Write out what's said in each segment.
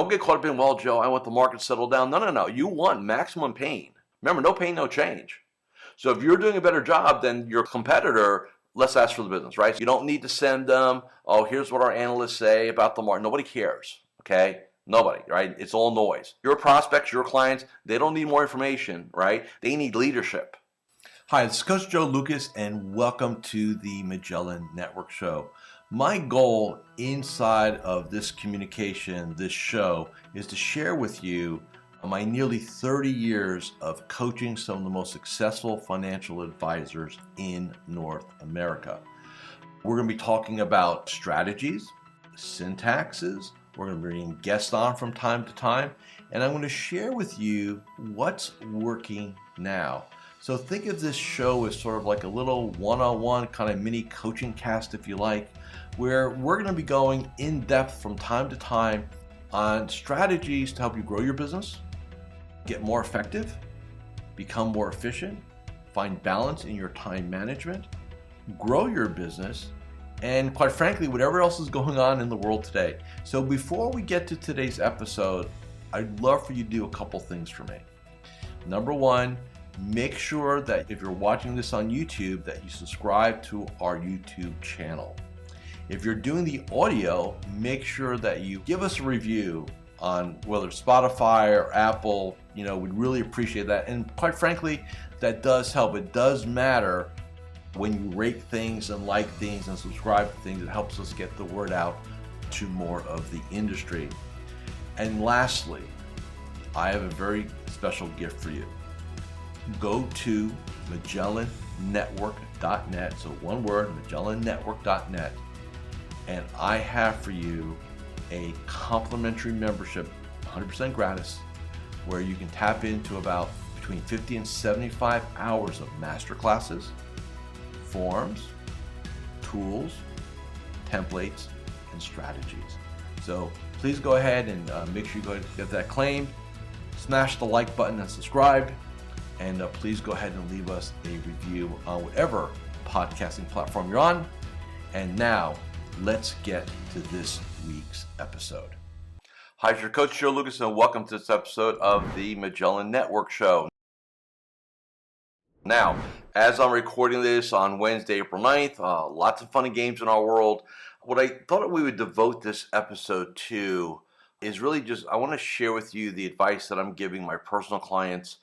Don't get caught up in, well, Joe, I want the market to settle down. No. You want maximum pain. Remember, no pain, no change. So if you're doing a better job than your competitor, let's ask for the business, right? You don't need to send them, oh, here's what our analysts say about the market. Nobody cares, okay? Nobody, right? It's all noise. Your prospects, your clients, they don't need more information, right? They need leadership. Hi, this is Coach Joe Lucas, and welcome to the Magellan Network Show. My goal inside of this communication, this show, is to share with you my nearly 30 years of coaching some of the most successful financial advisors in North America. We're going to be talking about strategies, syntaxes. We're going to be bringing guests on from time to time, and I'm going to share with you what's working now. So think of this show as sort of like a little one-on-one kind of mini coaching cast, if you like, where we're going to be going in depth from time to time on strategies to help you grow your business, get more effective, become more efficient, find balance in your time management, grow your business, and quite frankly, whatever else is going on in the world today. So before we get to today's episode, I'd love for you to do a couple things for me. Number one, make sure that if you're watching this on YouTube, that you subscribe to our YouTube channel. If you're doing the audio, make sure that you give us a review on whether it's Spotify or Apple. We'd really appreciate that. And quite frankly, that does help. It does matter when you rate things and like things and subscribe to things. It helps us get the word out to more of the industry. And lastly, I have a very special gift for you. Go to MagellanNetwork.net, so one word, MagellanNetwork.net, and I have for you a complimentary membership, 100% gratis, where you can tap into about between 50 and 75 hours of masterclasses, forms, tools, templates, and strategies. So please go ahead and make sure you go ahead and get that claimed. Smash the like button and subscribe. And please go ahead and leave us a review on whatever podcasting platform you're on. And now, let's get to this week's episode. Hi, it's your Coach Joe Lucas, and welcome to this episode of the Magellan Network Show. Now, as I'm recording this on Wednesday, April 9th, lots of fun and games in our world. What I thought we would devote this episode to is really just, I want to share with you the advice that I'm giving my personal clients,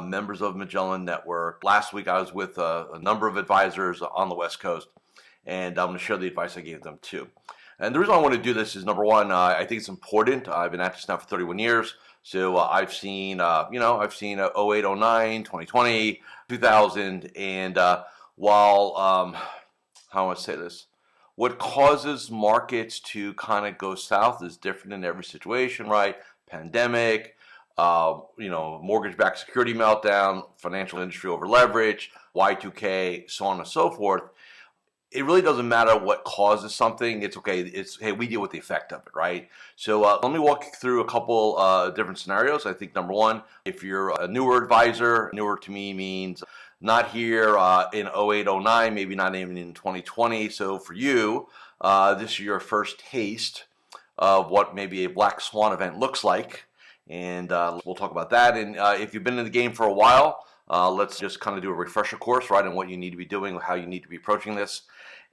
members of Magellan Network. Last week I was with a number of advisors on the West Coast, and I'm going to share the advice I gave them too. And the reason I want to do this is, number one, I think it's important. I've been at this now for 31 years, so I've seen, I've seen 08, 09, 2020, 2000, and while, how do I want to say this? What causes markets to kind of go south is different in every situation, right? Pandemic, mortgage-backed security meltdown, financial industry over leverage, Y2K, so on and so forth. It really doesn't matter what causes something. It's okay. Hey, we deal with the effect of it, right? So let me walk you through a couple different scenarios. I think number one, if you're a newer advisor, newer to me means not here in 08, 09, maybe not even in 2020. So for you, this is your first taste of what maybe a black swan event looks like. And we'll talk about that. And if you've been in the game for a while, let's just kind of do a refresher course, right, on what you need to be doing, how you need to be approaching this.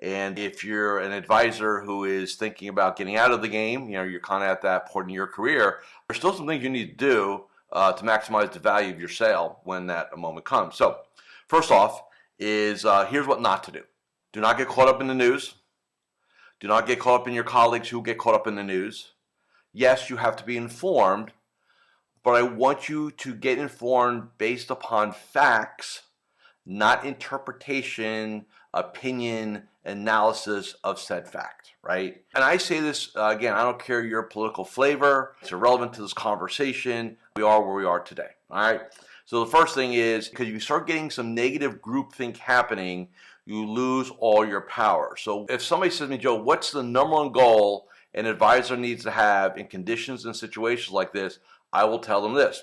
And if you're an advisor who is thinking about getting out of the game, you're kind of at that point in your career, there's still some things you need to do to maximize the value of your sale when that moment comes. So first off is here's what not to do. Do not get caught up in the news. Do not get caught up in your colleagues who get caught up in the news. Yes, you have to be informed, but I want you to get informed based upon facts, not interpretation, opinion, analysis of said fact, right? And I say this, again, I don't care your political flavor. It's irrelevant to this conversation. We are where we are today, all right? So the first thing is, because you start getting some negative groupthink happening, you lose all your power. So if somebody says to me, Joe, what's the number one goal an advisor needs to have in conditions and situations like this? I will tell them this: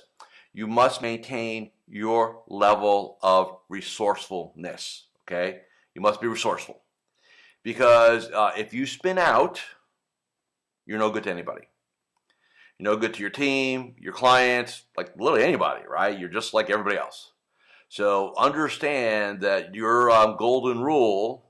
you must maintain your level of resourcefulness, okay? You must be resourceful. Because if you spin out, you're no good to anybody. You're no good to your team, your clients, like literally anybody, right? You're just like everybody else. So understand that your golden rule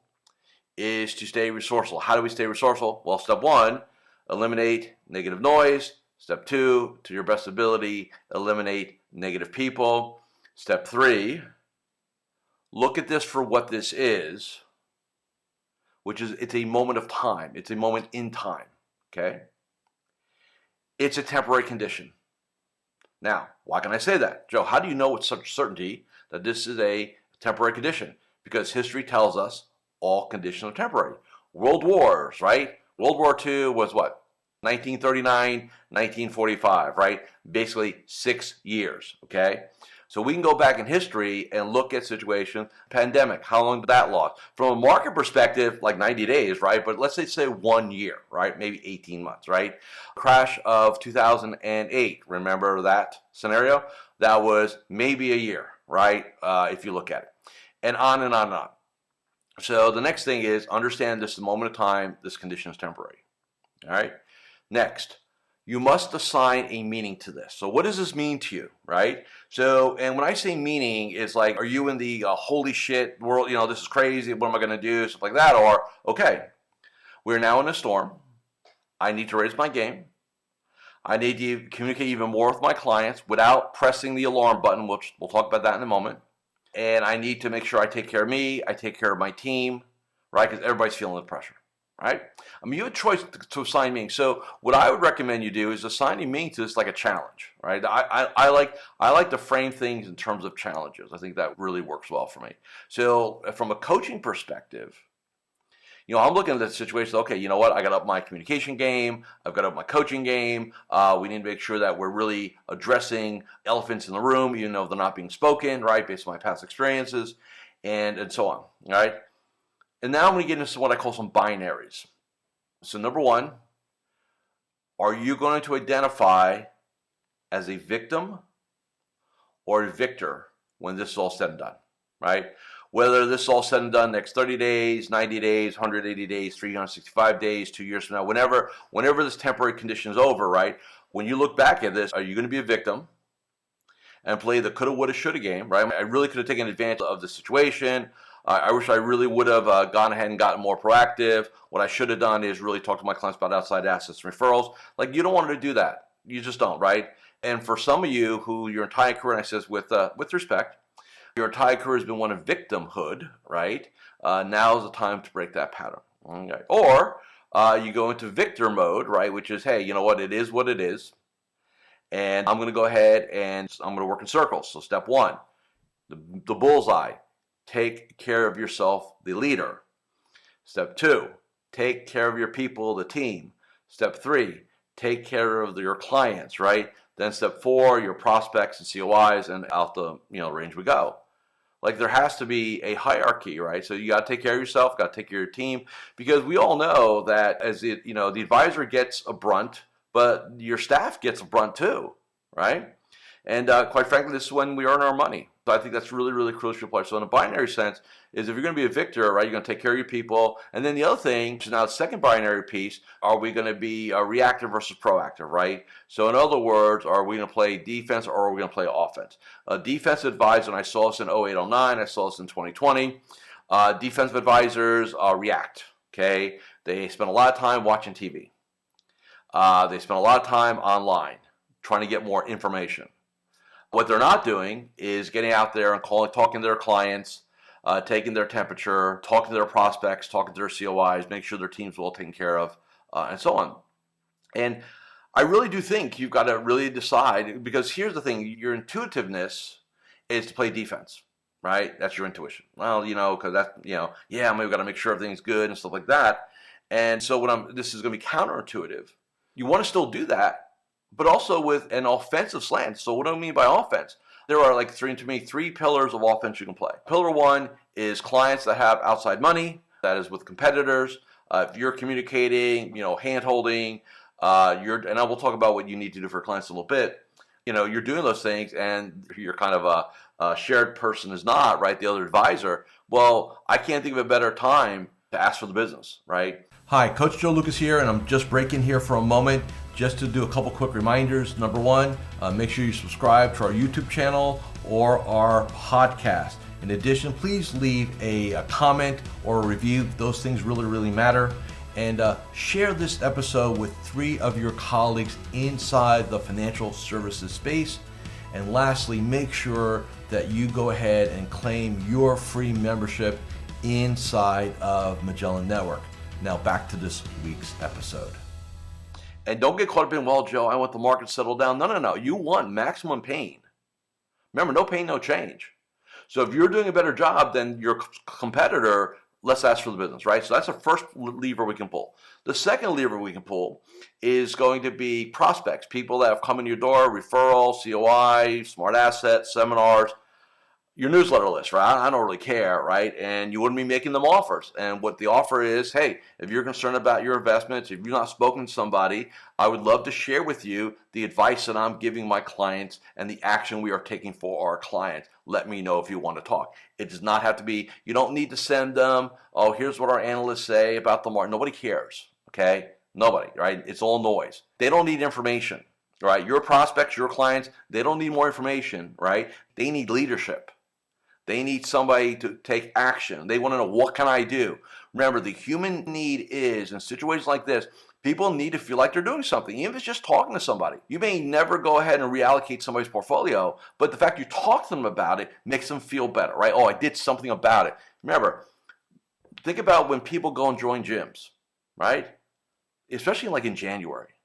is to stay resourceful. How do we stay resourceful? Well, step one, eliminate negative noise. Step two, to your best ability, eliminate negative people. Step three, look at this for what this is, which is it's a moment of time. It's a moment in time, okay? It's a temporary condition. Now, why can I say that? Joe, how do you know with such certainty that this is a temporary condition? Because history tells us all conditions are temporary. World wars, right? World War II was what? 1939, 1945, right? Basically 6 years, okay? So we can go back in history and look at situation, pandemic, how long did that last? From a market perspective, like 90 days, right? But let's say 1 year, right? Maybe 18 months, right? Crash of 2008, remember that scenario? That was maybe a year, right? If you look at it. And on and on and on. So the next thing is understand this is a moment of time, this condition is temporary, all right? Next, you must assign a meaning to this. So what does this mean to you, right? So, and when I say meaning, it's like, are you in the holy shit world, this is crazy, what am I going to do, stuff like that, or, okay, we're now in a storm, I need to raise my game, I need to communicate even more with my clients without pressing the alarm button, which we'll talk about that in a moment, and I need to make sure I take care of me, I take care of my team, right, because everybody's feeling the pressure. Right? I mean, you have a choice to assign meaning. So what I would recommend you do is assigning meaning to this like a challenge, right? I like to frame things in terms of challenges. I think that really works well for me. So from a coaching perspective, I'm looking at that situation. Okay, you know what? I got up my communication game. I've got up my coaching game. We need to make sure that we're really addressing elephants in the room, even though they're not being spoken, right? Based on my past experiences, and so on. All right. And now I'm going to get into what I call some binaries. So number one, are you going to identify as a victim or a victor when this is all said and done, right? Whether this is all said and done next 30 days, 90 days, 180 days, 365 days, 2 years from now, whenever this temporary condition is over, right? When you look back at this, are you going to be a victim and play the coulda, woulda, shoulda game, right? I really could have taken advantage of the situation. I wish I really would have gone ahead and gotten more proactive. What I should have done is really talk to my clients about outside assets and referrals. Like, you don't want to do that. You just don't, right? And for some of you who your entire career, and I says with respect, your entire career has been one of victimhood, right? Now is the time to break that pattern. Okay. Or you go into victor mode, right? Which is, hey, you know what? It is what it is. And I'm going to go ahead and I'm going to work in circles. So step one, the bullseye. Take care of yourself, the leader. Step two, take care of your people, the team. Step three, take care of your clients, right? Then step four, your prospects and COIs, and out the range we go. Like, there has to be a hierarchy, right? So you got to take care of yourself, got to take care of your team, because we all know that as the advisor gets a brunt, but your staff gets a brunt too, right? And quite frankly, this is when we earn our money. So I think that's really, really crucial part. So in a binary sense, is if you're going to be a victor, right, you're going to take care of your people. And then the other thing, which is now the second binary piece, are we going to be reactive versus proactive, right? So in other words, are we going to play defense or are we going to play offense? Defensive advisor, and I saw this in 08, 09, I saw this in 2020, defensive advisors react, okay? They spend a lot of time watching TV. They spend a lot of time online trying to get more information. What they're not doing is getting out there and talking to their clients, taking their temperature, talking to their prospects, talking to their COIs, make sure their team's well taken care of, and so on. And I really do think you've got to really decide, because here's the thing, your intuitiveness is to play defense, right? That's your intuition. Well, because that's, yeah, maybe we've got to make sure everything's good and stuff like that. And so this is going to be counterintuitive. You want to still do that, but also with an offensive slant. So what do I mean by offense? There are three pillars of offense you can play. Pillar one is clients that have outside money, that is with competitors. If you're communicating, hand-holding, and I will talk about what you need to do for clients in a little bit. You're doing those things, and you're kind of a shared person is not, right? The other advisor. Well, I can't think of a better time to ask for the business, right? Hi, Coach Joe Lucas here, and I'm just breaking here for a moment Just to do a couple quick reminders. Number one, make sure you subscribe to our YouTube channel or our podcast. In addition, please leave a comment or a review. Those things really, really matter. And share this episode with 3 of your colleagues inside the financial services space. And lastly, make sure that you go ahead and claim your free membership inside of Magellan Network. Now back to this week's episode. And don't get caught up in, well, Joe, I want the market to settle down. No. You want maximum pain. Remember, no pain, no change. So if you're doing a better job than your competitor, let's ask for the business, right? So that's the first lever we can pull. The second lever we can pull is going to be prospects, people that have come in your door, referral, COI, smart assets, seminars, your newsletter list, right? I don't really care, right? And you wouldn't be making them offers. And what the offer is, hey, if you're concerned about your investments, if you've not spoken to somebody, I would love to share with you the advice that I'm giving my clients and the action we are taking for our clients. Let me know if you want to talk. It does not have to be, you don't need to send them, oh, here's what our analysts say about the market. Nobody cares, okay? Nobody, right? It's all noise. They don't need information, right? Your prospects, your clients, they don't need more information, right? They need leadership. They need somebody to take action. They want to know, what can I do? Remember, the human need is, in situations like this, people need to feel like they're doing something, even if it's just talking to somebody. You may never go ahead and reallocate somebody's portfolio, but the fact you talk to them about it makes them feel better, right? Oh, I did something about it. Remember, think about when people go and join gyms, right? Especially like in January.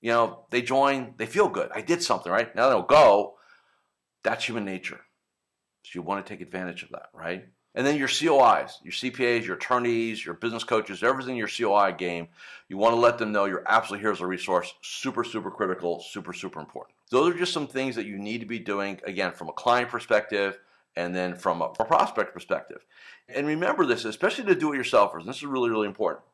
You know, they join, they feel good. I did something, right? Now they'll go. That's human nature. So you want to take advantage of that, right? And then your COIs, your CPAs, your attorneys, your business coaches, everything in your COI game, you want to let them know you're absolutely here as a resource. Super, super critical, super, super important. Those are just some things that you need to be doing, again, from a client perspective and then from a prospect perspective. And remember this, especially to do-it-yourselfers, this is really, really important.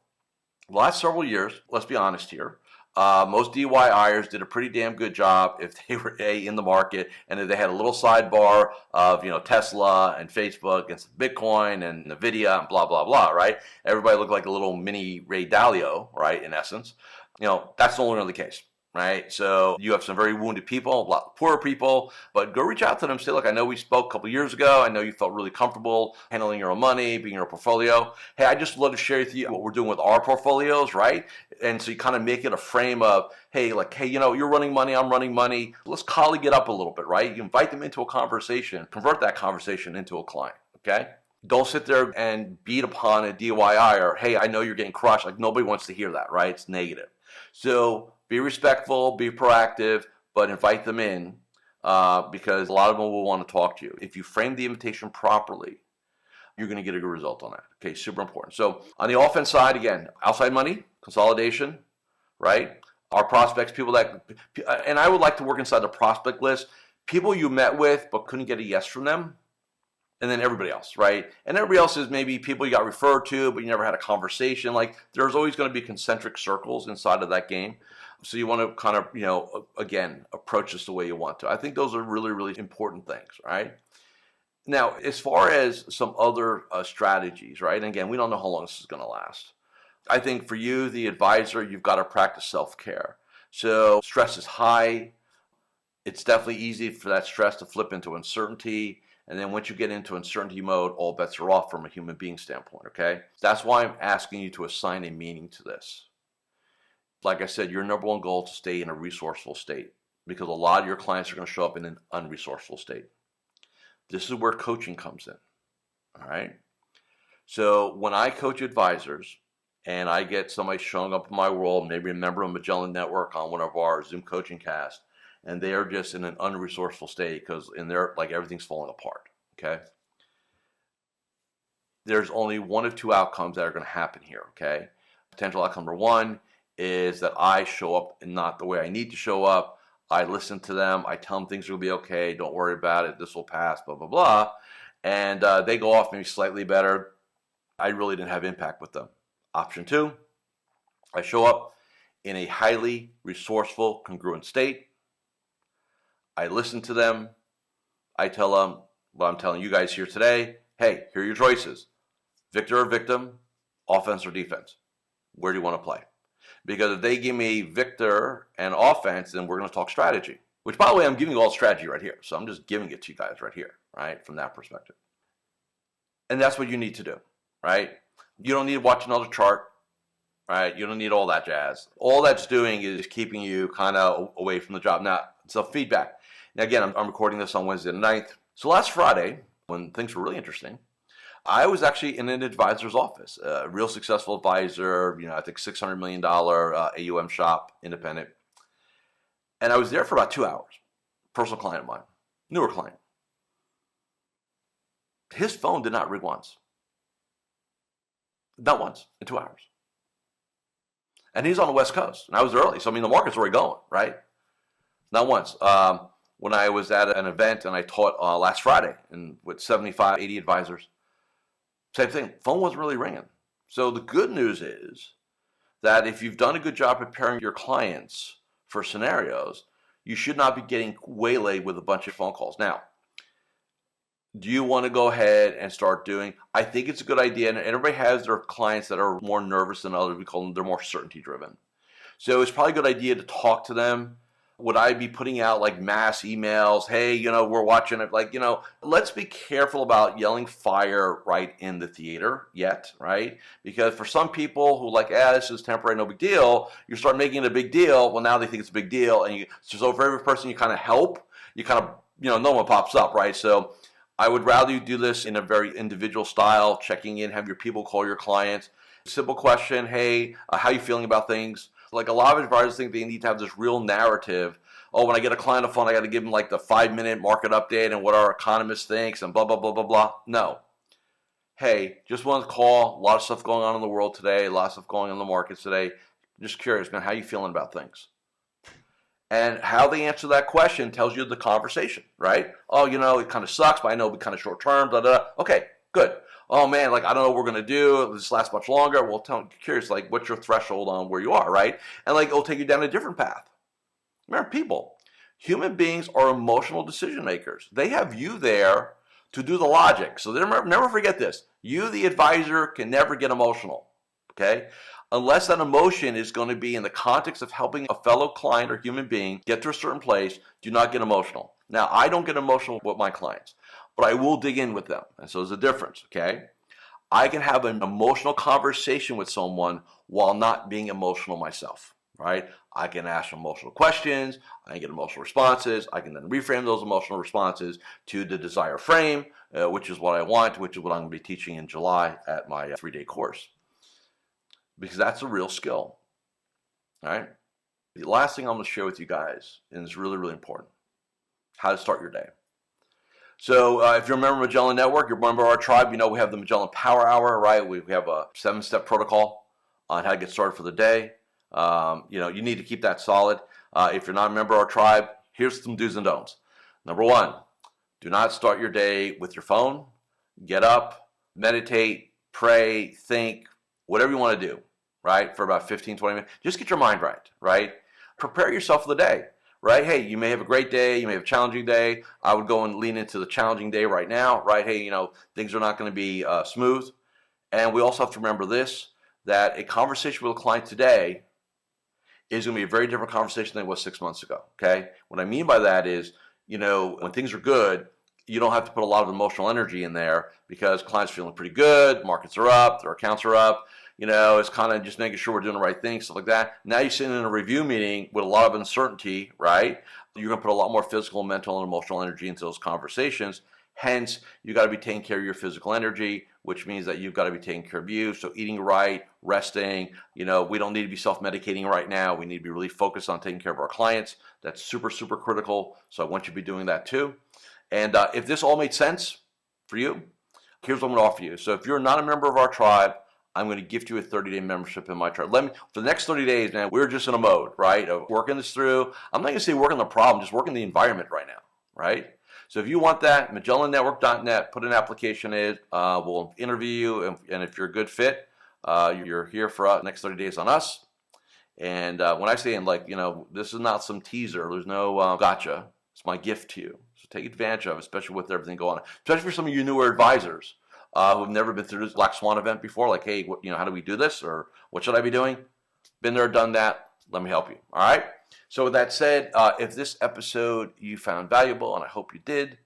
The last several years, let's be honest here, most DIYers did a pretty damn good job if they were in the market and if they had a little sidebar of, Tesla and Facebook and Bitcoin and NVIDIA and blah, blah, blah, right? Everybody looked like a little mini Ray Dalio, right, in essence. That's no longer the case, right? So you have some very wounded people, a lot of poorer people, but go reach out to them. Say, look, I know we spoke a couple years ago. I know you felt really comfortable handling your own money, being your portfolio. Hey, I just love to share with you what we're doing with our portfolios, right? And so you kind of make it a frame of, hey, you're running money, I'm running money. Let's colleague it up a little bit, right? You invite them into a conversation, convert that conversation into a client, okay? Don't sit there and beat upon a DIY or, hey, I know you're getting crushed. Like, nobody wants to hear that, right? It's negative. So be respectful, be proactive, but invite them in because a lot of them will want to talk to you. If you frame the invitation properly, you're going to get a good result on that. Okay, super important. So on the offense side, again, outside money, consolidation, right? Our prospects, people that, and I would like to work inside the prospect list, people you met with but couldn't get a yes from them, and then everybody else, right? And everybody else is maybe people you got referred to, but you never had a conversation. Like, there's always going to be concentric circles inside of that game. So you want to kind of, again, approach this the way you want to. I think those are really, really important things, right? Now, as far as some other strategies, right? And again, we don't know how long this is going to last. I think for you, the advisor, you've got to practice self-care. So stress is high. It's definitely easy for that stress to flip into uncertainty. And then once you get into uncertainty mode, all bets are off from a human being standpoint, okay? That's why I'm asking you to assign a meaning to this. Like I said, your number one goal is to stay in a resourceful state because a lot of your clients are going to show up in an unresourceful state. This is where coaching comes in, all right? So when I coach advisors and I get somebody showing up in my world, maybe a member of Magellan Network on one of our Zoom coaching casts, and they are just in an unresourceful state because in there, like, everything's falling apart, okay? There's only one of two outcomes that are going to happen here, okay? Potential outcome number one is that I show up and not the way I need to show up. I listen to them. I tell them things will be okay. Don't worry about it. This will pass, blah, blah, blah. And they go off maybe slightly better. I really didn't have impact with them. Option two, I show up in a highly resourceful, congruent state. I listen to them. I tell them what I'm telling you guys here today. Hey, here are your choices. Victor or victim, offense or defense. Where do you want to play? Because if they give me Victor and offense, then we're going to talk strategy. Which, by the way, I'm giving you all strategy right here. So I'm just giving it to you guys right here, right, from that perspective. And that's what you need to do, right? You don't need to watch another chart, right? You don't need all that jazz. All that's doing is keeping you kind of away from the job. Now, so feedback. Now, again, I'm recording this on Wednesday the 9th. So last Friday, when things were really interesting, I was actually in an advisor's office, a real successful advisor, I think $600 million AUM shop, independent. And I was there for about 2 hours. Personal client of mine, newer client. His phone did not ring once. Not once in 2 hours. And he's on the West Coast. And I was early. So, the market's already going, right? Not once. When I was at an event and I taught last Friday with 75, 80 advisors, same thing. Phone wasn't really ringing. So the good news is that if you've done a good job preparing your clients for scenarios, you should not be getting waylaid with a bunch of phone calls. Now, do you want to go ahead and start doing? I think it's a good idea, and everybody has their clients that are more nervous than others. We call them, they're more certainty driven. So it's probably a good idea to talk to them. Would I be putting out like mass emails? Hey, we're watching it. Let's be careful about yelling fire right in the theater yet, right? Because for some people who this is temporary, no big deal, you start making it a big deal. Well, now they think it's a big deal. And so for every person you kind of help, you kind of, no one pops up, right? So I would rather you do this in a very individual style, checking in, have your people call your clients. Simple question, hey, how are you feeling about things? Like a lot of advisors think they need to have this real narrative. Oh, when I get a client on the phone, I got to give them like the 5-minute market update and what our economist thinks and blah, blah, blah, blah, blah. No. Hey, just want to call. A lot of stuff going on in the world today. A lot of stuff going on in the markets today. Just curious, man, how you feeling about things? And how they answer that question tells you the conversation, right? Oh, it kind of sucks, but I know it'll be kind of short term, blah, blah, blah. Okay, good. Oh man, I don't know what we're going to do. This lasts much longer. Well, curious, what's your threshold on where you are, right? And it'll take you down a different path. Remember, human beings are emotional decision makers. They have you there to do the logic. So never forget this. You, the advisor, can never get emotional, okay? Unless that emotion is going to be in the context of helping a fellow client or human being get to a certain place, do not get emotional. Now, I don't get emotional with my clients, but I will dig in with them. And so there's a difference, okay? I can have an emotional conversation with someone while not being emotional myself, right? I can ask emotional questions. I can get emotional responses. I can then reframe those emotional responses to the desired frame, which is what I want, which is what I'm going to be teaching in July at my 3-day course. Because that's a real skill, all right? The last thing I'm going to share with you guys, and it's really, really important, how to start your day. So if you remember Magellan Network, you remember our tribe, we have the Magellan Power Hour, right? We have a 7-step protocol on how to get started for the day. You need to keep that solid. If you're not a member of our tribe, here's some do's and don'ts. Number 1, do not start your day with your phone. Get up, meditate, pray, think, whatever you want to do, right? For about 15, 20 minutes. Just get your mind right? Prepare yourself for the day. Right? Hey, you may have a great day. You may have a challenging day. I would go and lean into the challenging day right now, right? Hey, things are not going to be smooth. And we also have to remember this, that a conversation with a client today is going to be a very different conversation than it was 6 months ago, okay? What I mean by that is, when things are good, you don't have to put a lot of emotional energy in there because clients are feeling pretty good, markets are up, their accounts are up. It's kind of just making sure we're doing the right thing, stuff like that. Now you're sitting in a review meeting with a lot of uncertainty, right? You're going to put a lot more physical, mental, and emotional energy into those conversations. Hence, you got to be taking care of your physical energy, which means that you've got to be taking care of you. So eating right, resting, we don't need to be self-medicating right now. We need to be really focused on taking care of our clients. That's super, super critical. So I want you to be doing that too. And if this all made sense for you, here's what I'm going to offer you. So if you're not a member of our tribe, I'm going to gift you a 30-day membership in my tribe. For the next 30 days, man, we're just in a mode, right, of working this through. I'm not going to say working the problem, just working the environment right now, right? So if you want that, MagellanNetwork.net, put an application in. We'll interview you, and if you're a good fit, you're here for the next 30 days on us. And when I say, this is not some teaser. There's no gotcha. It's my gift to you. So take advantage of it, especially with everything going on. Especially for some of you newer advisors who've never been through this Black Swan event before. Like, hey, how do we do this? Or what should I be doing? Been there, done that. Let me help you. All right. So with that said, if this episode you found valuable, and I hope you did,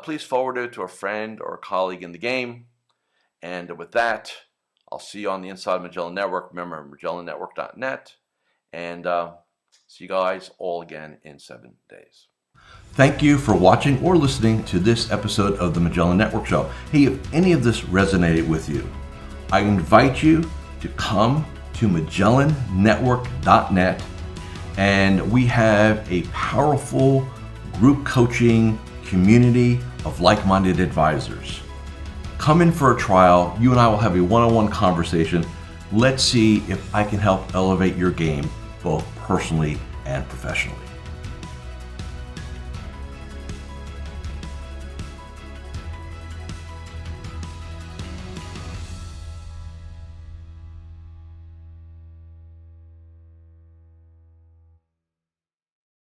please forward it to a friend or a colleague in the game. And with that, I'll see you on the Inside Magellan Network. Remember, MagellanNetwork.net. And see you guys all again in 7 days. Thank you for watching or listening to this episode of the Magellan Network Show. Hey, if any of this resonated with you, I invite you to come to MagellanNetwork.net, and we have a powerful group coaching community of like-minded advisors. Come in for a trial. You and I will have a one-on-one conversation. Let's see if I can help elevate your game, both personally and professionally.